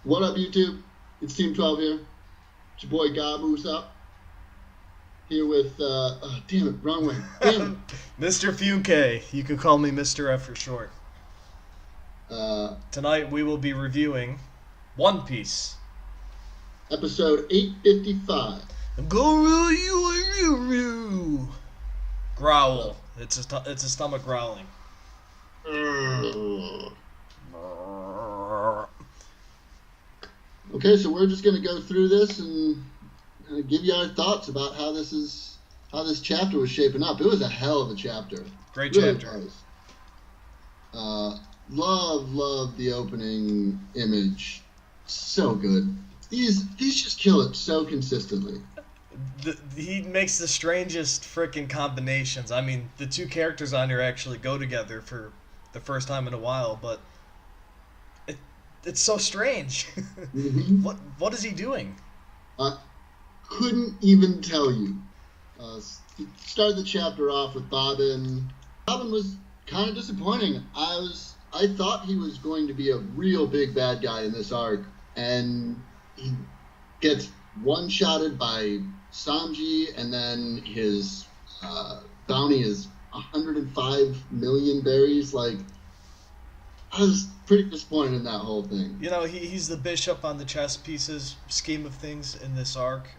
What up, YouTube? It's Team 12 here. It's your boy Gob Usopp here with, damn it, wrong way. Damn it. Mr. Funke. You could call me Mr.F for short. Uh, Tonight we will be reviewing One Piece. Episode 855. Go growl. It's a stomach growling. Okay, so we're just going to go through this and give you our thoughts about how this chapter was shaping up. It was a hell of a chapter. Great Really chapter. Was. Love the opening image. So good. These just kill it so consistently. He makes the strangest freaking combinations. I mean, the two characters on here actually go together for the first time in a while, but it's so strange. Mm-hmm. What is he doing? Couldn't even tell you. Started the chapter off with Bobbin. Bobbin was kind of disappointing. I thought he was going to be a real big bad guy in this arc, and he gets one-shotted by Sanji, and then his bounty is 105 million berries. Like, I was pretty disappointed in that whole thing. You know, he's the bishop on the chess pieces scheme of things in this arc.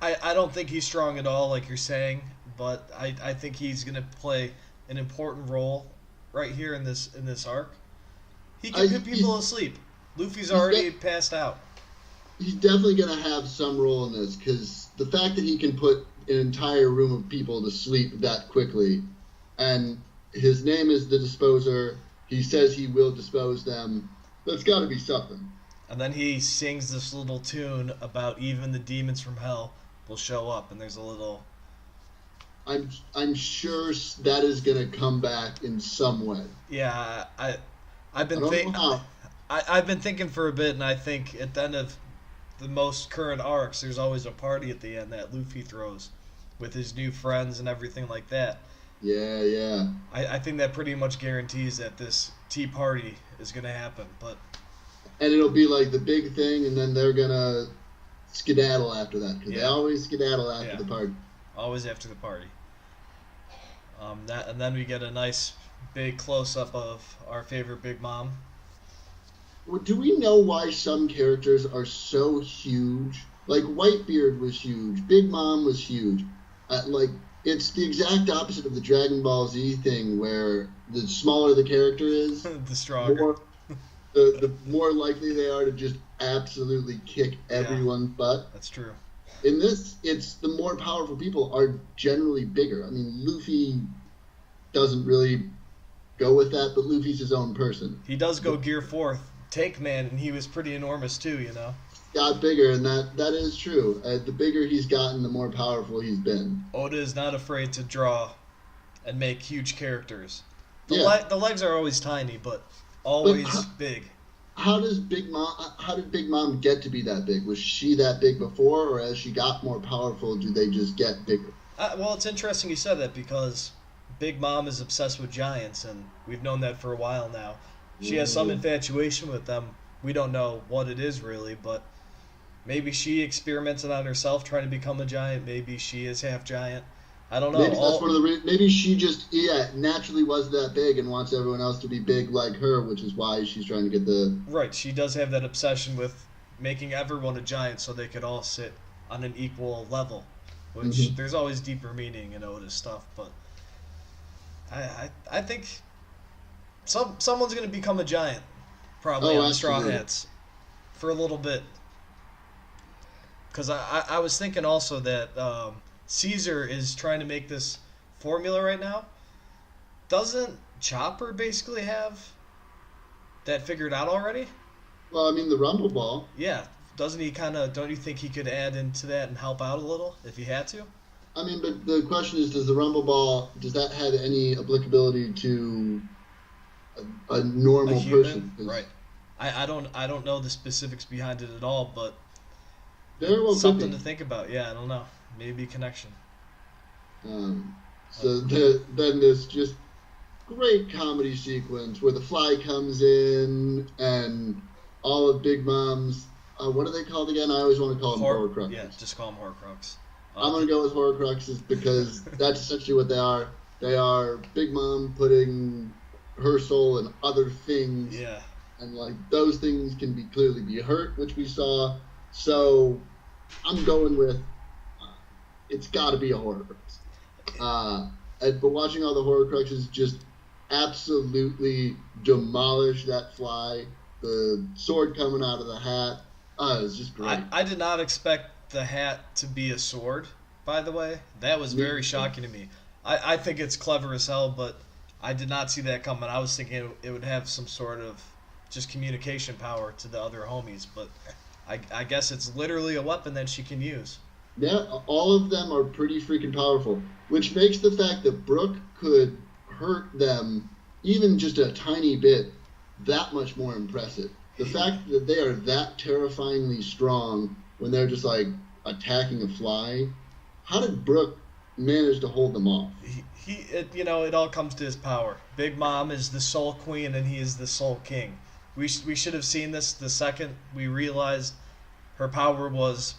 I don't think he's strong at all, like you're saying, but I think he's going to play an important role right here in this arc. He can put people asleep. Luffy's already passed out. He's definitely going to have some role in this, because the fact that he can put an entire room of people to sleep that quickly, and his name is the Disposer, he says he will dispose them, that's got to be something. And then he sings this little tune about even the demons from hell will show up, and there's a little... I'm sure that is going to come back in some way. Yeah, I've been thinking for a bit, and I think at the end of the most current arcs, there's always a party at the end that Luffy throws with his new friends and everything like that. Yeah. I think that pretty much guarantees that this tea party is going to happen. And it'll be like the big thing, and then they're going to skedaddle after that, because they always skedaddle after the party. Always after the party. And then we get a nice big close-up of our favorite Big Mom. Well, do we know why some characters are so huge? Like, Whitebeard was huge. Big Mom was huge. It's the exact opposite of the Dragon Ball Z thing, where the smaller the character is, the stronger. The more likely they are to just absolutely kick everyone's butt. That's true. In this, it's the more powerful people are generally bigger. I mean, Luffy doesn't really go with that, but Luffy's his own person. He does go Gear 4, Take Man, and he was pretty enormous too, you know? Got bigger, and that is true. The bigger he's gotten, the more powerful he's been. Oda is not afraid to draw and make huge characters. The legs are always tiny, but always big. How did Big Mom get to be that big? Was she that big before, or as she got more powerful, do they just get bigger? Well, it's interesting you said that, because Big Mom is obsessed with giants, and we've known that for a while now. She has some infatuation with them. We don't know what it is really, but maybe she experimented on herself trying to become a giant. Maybe she is half giant. I don't know. Maybe that's one of the reasons. Maybe she just naturally was that big and wants everyone else to be big like her, which is why she's trying to get the... Right, she does have that obsession with making everyone a giant so they could all sit on an equal level, which there's always deeper meaning in Oda's stuff, but I think someone's going to become a giant, probably on the Straw Hats, for a little bit. Because I was thinking also that... Caesar is trying to make this formula right now. Doesn't Chopper basically have that figured out already? Well, I mean, the Rumble Ball. Yeah. Doesn't he don't you think he could add into that and help out a little if he had to? I mean, but the question is, does the Rumble Ball, does that have any applicability to a normal person? Right. I don't know the specifics behind it at all, but something to think about. Yeah, I don't know. Maybe connection. So then there's just great comedy sequence where the Fly comes in and all of Big Mom's, what are they called again? I always want to call them Horcruxes. Yeah, just call them Horcrux. I'm going to go with Horcruxes because that's essentially what they are. They are Big Mom putting her soul in other things. Yeah. And, like, those things can clearly be hurt, which we saw. So, I'm going with, it's got to be a Horcrux. But watching all the Horcruxes just absolutely demolish that fly, the sword coming out of the hat, it was just great. I did not expect the hat to be a sword, by the way. That was very shocking to me. I think it's clever as hell, but I did not see that coming. I was thinking it would have some sort of just communication power to the other homies, but I guess it's literally a weapon that she can use. Yeah, all of them are pretty freaking powerful, which makes the fact that Brooke could hurt them even just a tiny bit that much more impressive. The fact that they are that terrifyingly strong when they're just, like, attacking a fly, how did Brooke manage to hold them off? It all comes to his power. Big Mom is the Soul Queen and he is the Soul King. We should have seen this the second we realized her power was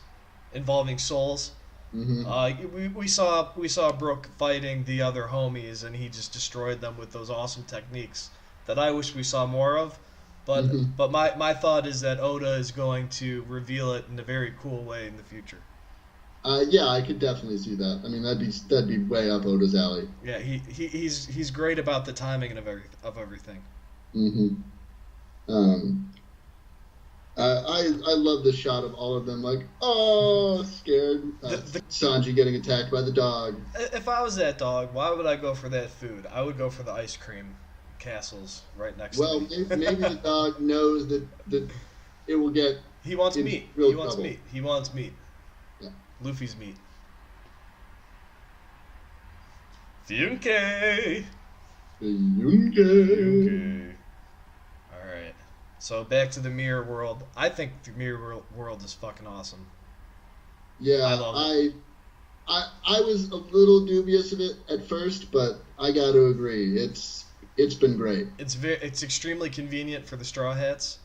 involving souls. Mm-hmm. We saw Brooke fighting the other homies and he just destroyed them with those awesome techniques that I wish we saw more of. But my thought is that Oda is going to reveal it in a very cool way in the future. Yeah, I could definitely see that. I mean, that'd be way up Oda's alley. Yeah, he's great about the timing of everything. I love the shot of all of them, like, scared. Sanji getting attacked by the dog. If I was that dog, why would I go for that food? I would go for the ice cream castles right next to me. Well, maybe the dog knows that it will get. He wants meat. He wants meat. He wants meat. Yeah. Luffy's meat. Yunke. Alright. So back to the mirror world. I think the mirror world is fucking awesome. Yeah, I love it. I was a little dubious of it at first, but I got to agree. It's been great. It's extremely convenient for the Straw Hats,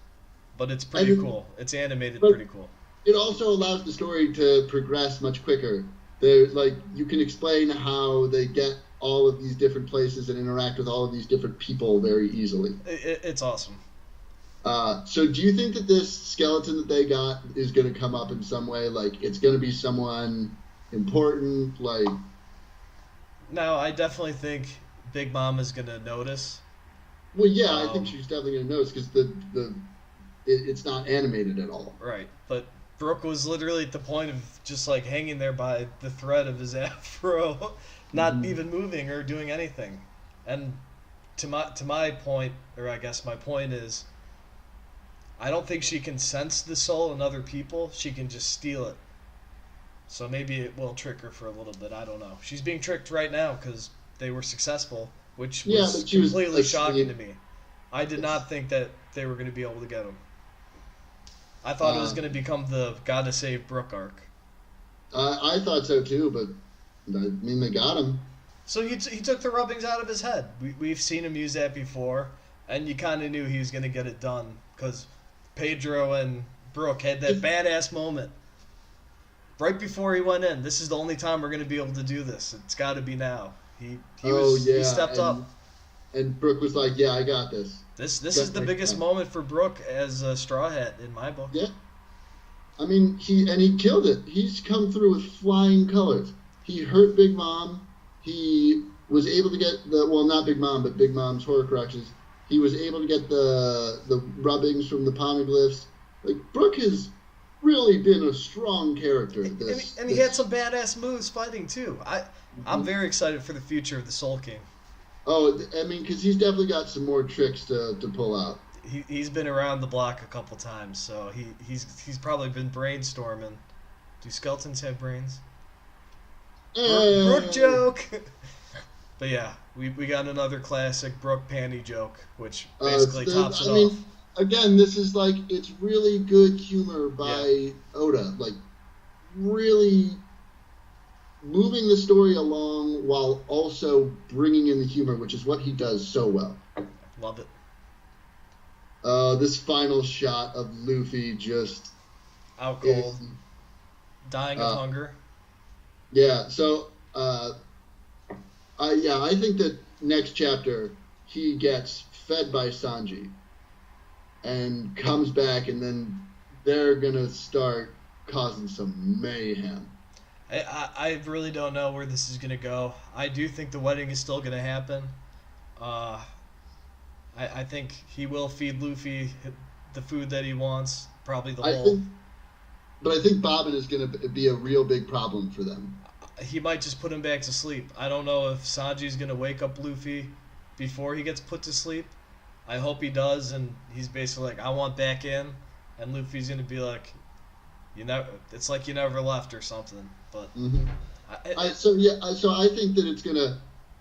but it's pretty cool. It's animated pretty cool. It also allows the story to progress much quicker. You can explain how they get all of these different places and interact with all of these different people very easily. It's awesome. So do you think that this skeleton that they got is going to come up in some way? Like, it's going to be someone important? Like, no, I definitely think Big Mom is going to notice. Well, yeah, I think she's definitely going to notice because it's not animated at all. Right, but Brooke was literally at the point of just, like, hanging there by the thread of his afro, not even moving or doing anything. And to my point, or I guess my point is, I don't think she can sense the soul in other people. She can just steal it. So maybe it will trick her for a little bit. I don't know. She's being tricked right now because they were successful, which was completely shocking to me. I did not think that they were going to be able to get him. I thought it was going to become the Gotta Save Brooke arc. I thought so too, but I mean, they got him. So he took the rubbings out of his head. We've seen him use that before, and you kind of knew he was going to get it done because Pedro and Brooke had that badass moment right before he went in. This is the only time we're going to be able to do this. It's got to be now. He stepped up. And Brooke was like, yeah, I got this. This is the biggest moment for Brooke as a Straw Hat in my book. Yeah. I mean, he killed it. He's come through with flying colors. He hurt Big Mom. He was able to get not Big Mom, but Big Mom's Horcruxes. He was able to get the rubbings from the poneglyphs. Like, Brooke has really been a strong character. And he had some badass moves fighting, too. I'm very excited for the future of the Soul King. Oh, I mean, because he's definitely got some more tricks to pull out. He's been around the block a couple times, so he's probably been brainstorming. Do skeletons have brains? Brooke joke! But yeah, we got another classic Brooke panty joke, which basically tops it off. Mean, again, this is like, it's really good humor by Oda. Like, really moving the story along while also bringing in the humor, which is what he does so well. Love it. This final shot of Luffy just out cold, dying of hunger. Yeah. So, I think that next chapter he gets fed by Sanji, and comes back, and then they're gonna start causing some mayhem. I really don't know where this is gonna go. I do think the wedding is still gonna happen. I think he will feed Luffy the food that he wants, probably the whole. But I think Bobbin is going to be a real big problem for them. He might just put him back to sleep. I don't know if Sanji's going to wake up Luffy before he gets put to sleep. I hope he does, and he's basically like, I want back in, and Luffy's going to be like, it's like you never left or something. But so I think that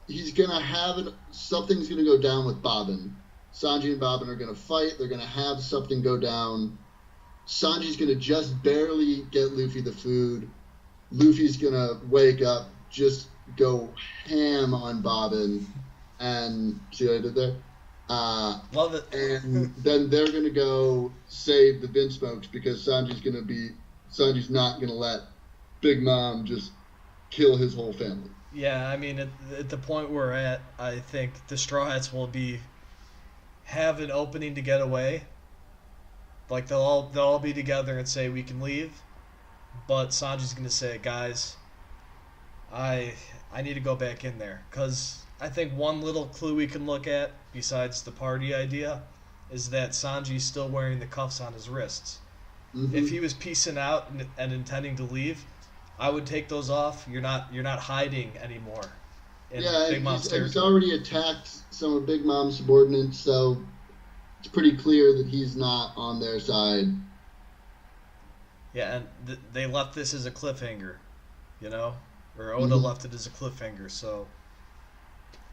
he's gonna have it. Something's gonna go down with Bobbin. Sanji and Bobbin are gonna fight. They're gonna have something go down. Sanji's gonna just barely get Luffy the food. Luffy's gonna wake up, just go ham on Bobbin, and see what I did there? Love it. And then they're gonna go save the Vinsmokes because Sanji's not gonna let Big Mom just kill his whole family. Yeah, I mean, at the point we're at, I think the Straw Hats will have an opening to get away. Like they'll all be together and say we can leave, but Sanji's gonna say, guys, I need to go back in there, because I think one little clue we can look at besides the party idea is that Sanji's still wearing the cuffs on his wrists. Mm-hmm. If he was peacing out and intending to leave, I would take those off. You're not hiding anymore in Big Mom's territory. He's already attacked some of Big Mom's subordinates, so it's pretty clear that he's not on their side. Yeah, and they left this as a cliffhanger, or Oda left it as a cliffhanger. So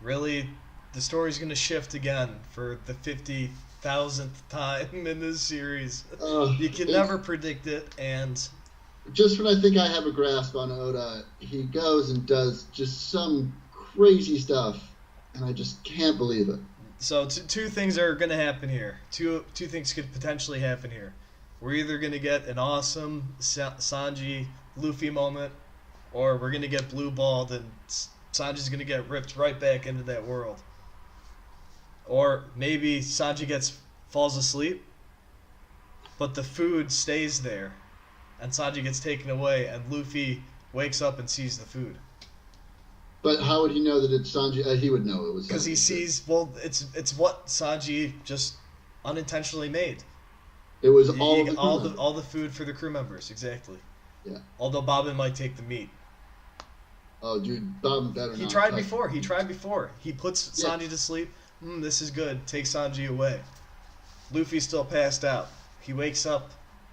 really, the story's going to shift again for the 50,000th time in this series. You can never predict it, and just when I think I have a grasp on Oda, he goes and does just some crazy stuff, and I just can't believe it. So two things are going to happen here. Two things could potentially happen here. We're either going to get an awesome Sanji Luffy moment, or we're going to get blue balled and Sanji's going to get ripped right back into that world. Or maybe Sanji falls asleep, but the food stays there, and Sanji gets taken away, and Luffy wakes up and sees the food. But how would he know that it's Sanji? He would know it was Sanji. Because he sees, it's what Sanji just unintentionally made. It was all the food for the crew members, exactly. Yeah. Although Bobbin might take the meat. Oh, dude, Bobbin better not. He tried before. He puts Sanji to sleep. This is good. Take Sanji away. Luffy's still passed out. He wakes up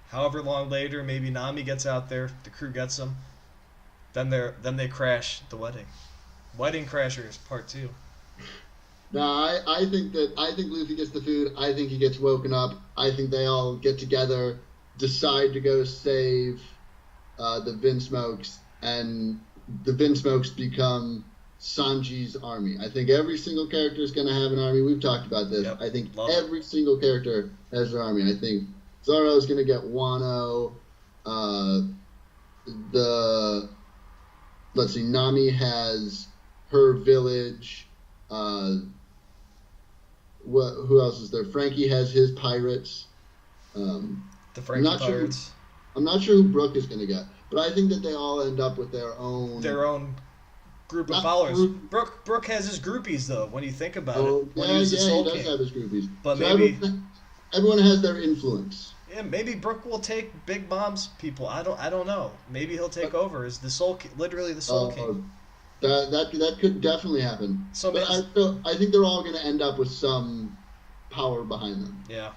however long later. Maybe Nami gets out there. The crew gets him. Then they crash the wedding. Wedding Crashers Part 2. No, I think Luffy gets the food. I think he gets woken up. I think they all get together, decide to go save the Vinsmokes, and the Vinsmokes become Sanji's army. I think every single character is going to have an army. We've talked about this. Yep. I think every single character has an army. I think Zoro is going to get Wano. Nami has her village. Who else is there? Frankie has his pirates. The Frankie pirates. I'm not sure who Brook is going to get, but I think that they all end up with their own group of followers. Brook has his groupies, though, when you think about it. When he does have his groupies. But so maybe everyone has their influence. Yeah, maybe Brook will take Big Mom's people. I don't know. Maybe he'll take over as the Soul King, literally the Soul King. That could definitely happen. So but I think they're all going to end up with some power behind them. Yeah.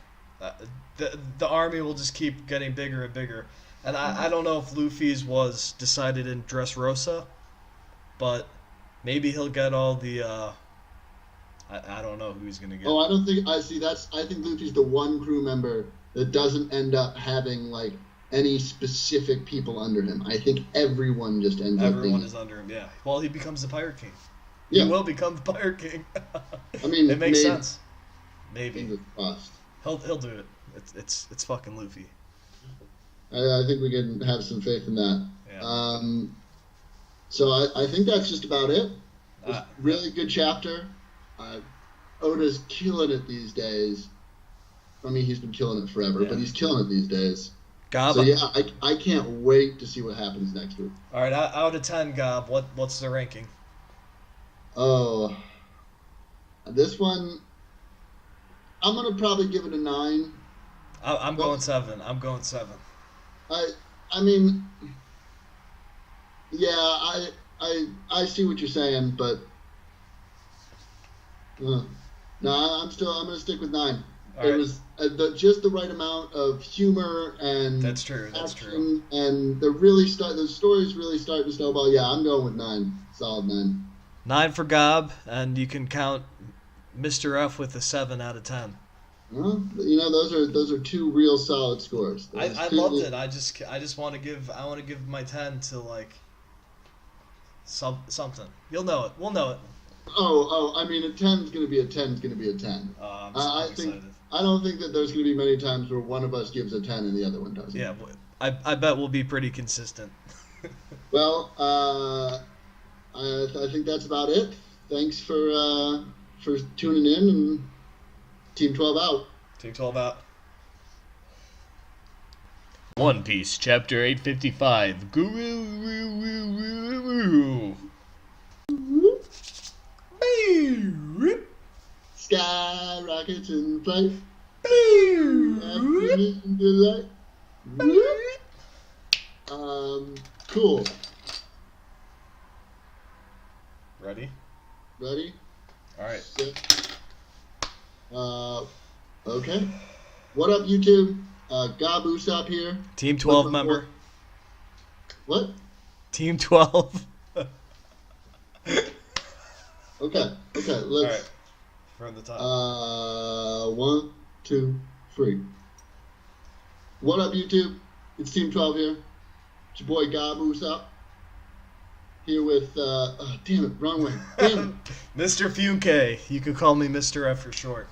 The army will just keep getting bigger and bigger. And I don't know if Luffy's was decided in Dressrosa, but maybe he'll get all the I don't know who he's going to get. Oh, I don't think I think Luffy's the one crew member that doesn't end up having like any specific people under him. I think everyone just ends up being... Everyone is under him, yeah. Well, he becomes the Pirate King. Yeah. He will become the Pirate King. I mean... It makes sense. Maybe. Fingers crossed. He'll do it. It's fucking Luffy. I think we can have some faith in that. Yeah. So I think that's just about it. Really yeah. good chapter. Oda's killing it these days. I mean, he's been killing it forever, but he's killing it these days. Gob. So yeah, I can't wait to see what happens next week. All right, out of 10, Gob, what's the ranking? Oh, this one, I'm gonna probably give it a 9. I'm going 7. I'm going 7. I mean, yeah, I see what you're saying, but no, I'm gonna stick with 9. All it right. was just the right amount of humor and That's true. That's action, true. and the stories really start to snowball. Yeah, I'm going with 9. Solid 9. 9 for Gob, and you can count Mr. F with a 7 out of 10. Well, those are 2 real solid scores. I loved it. I just want to give my 10 to like something. You'll know it. We'll know it. Oh, I mean, a 10's going to be a 10's going to be a 10. I'm so excited. I don't think that there's going to be many times where one of us gives a 10 and the other one doesn't. Yeah, I bet we'll be pretty consistent. Well, I think that's about it. Thanks for tuning in, and Team 12 out. Team 12 out. One Piece, Chapter 855. Guru. Sky rockets in flight. Afternoon delight. Cool. Ready? Ready? All right. Set. Okay. What up, YouTube? Gob Usopp here. Team 12 member. What? Team 12. Okay. Let's. All right. From the top. 1, 2, 3. What up, YouTube? It's Team 12 here. It's your boy Gob Usopp. Here with, damn it, wrong way. Damn it. Mr. Funke. You could call me Mr. F for short.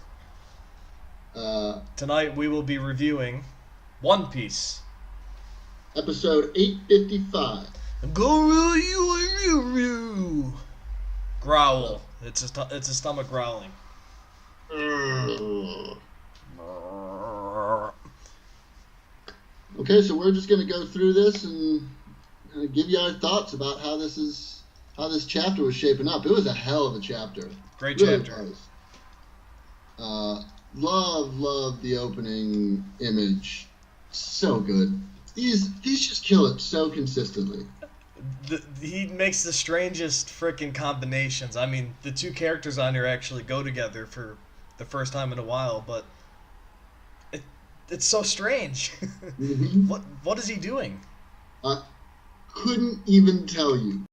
Tonight we will be reviewing One Piece. Episode 855. Growl. It's a stomach growling. Okay, so we're just going to go through this and give you our thoughts about how this chapter was shaping up. It was a hell of a chapter. Great Really chapter. Was. Love the opening image. So good. These just kill it so consistently. He makes the strangest freaking combinations. I mean, the 2 characters on here actually go together for the first time in a while, but it's so strange. Mm-hmm. What is he doing? Couldn't even tell you.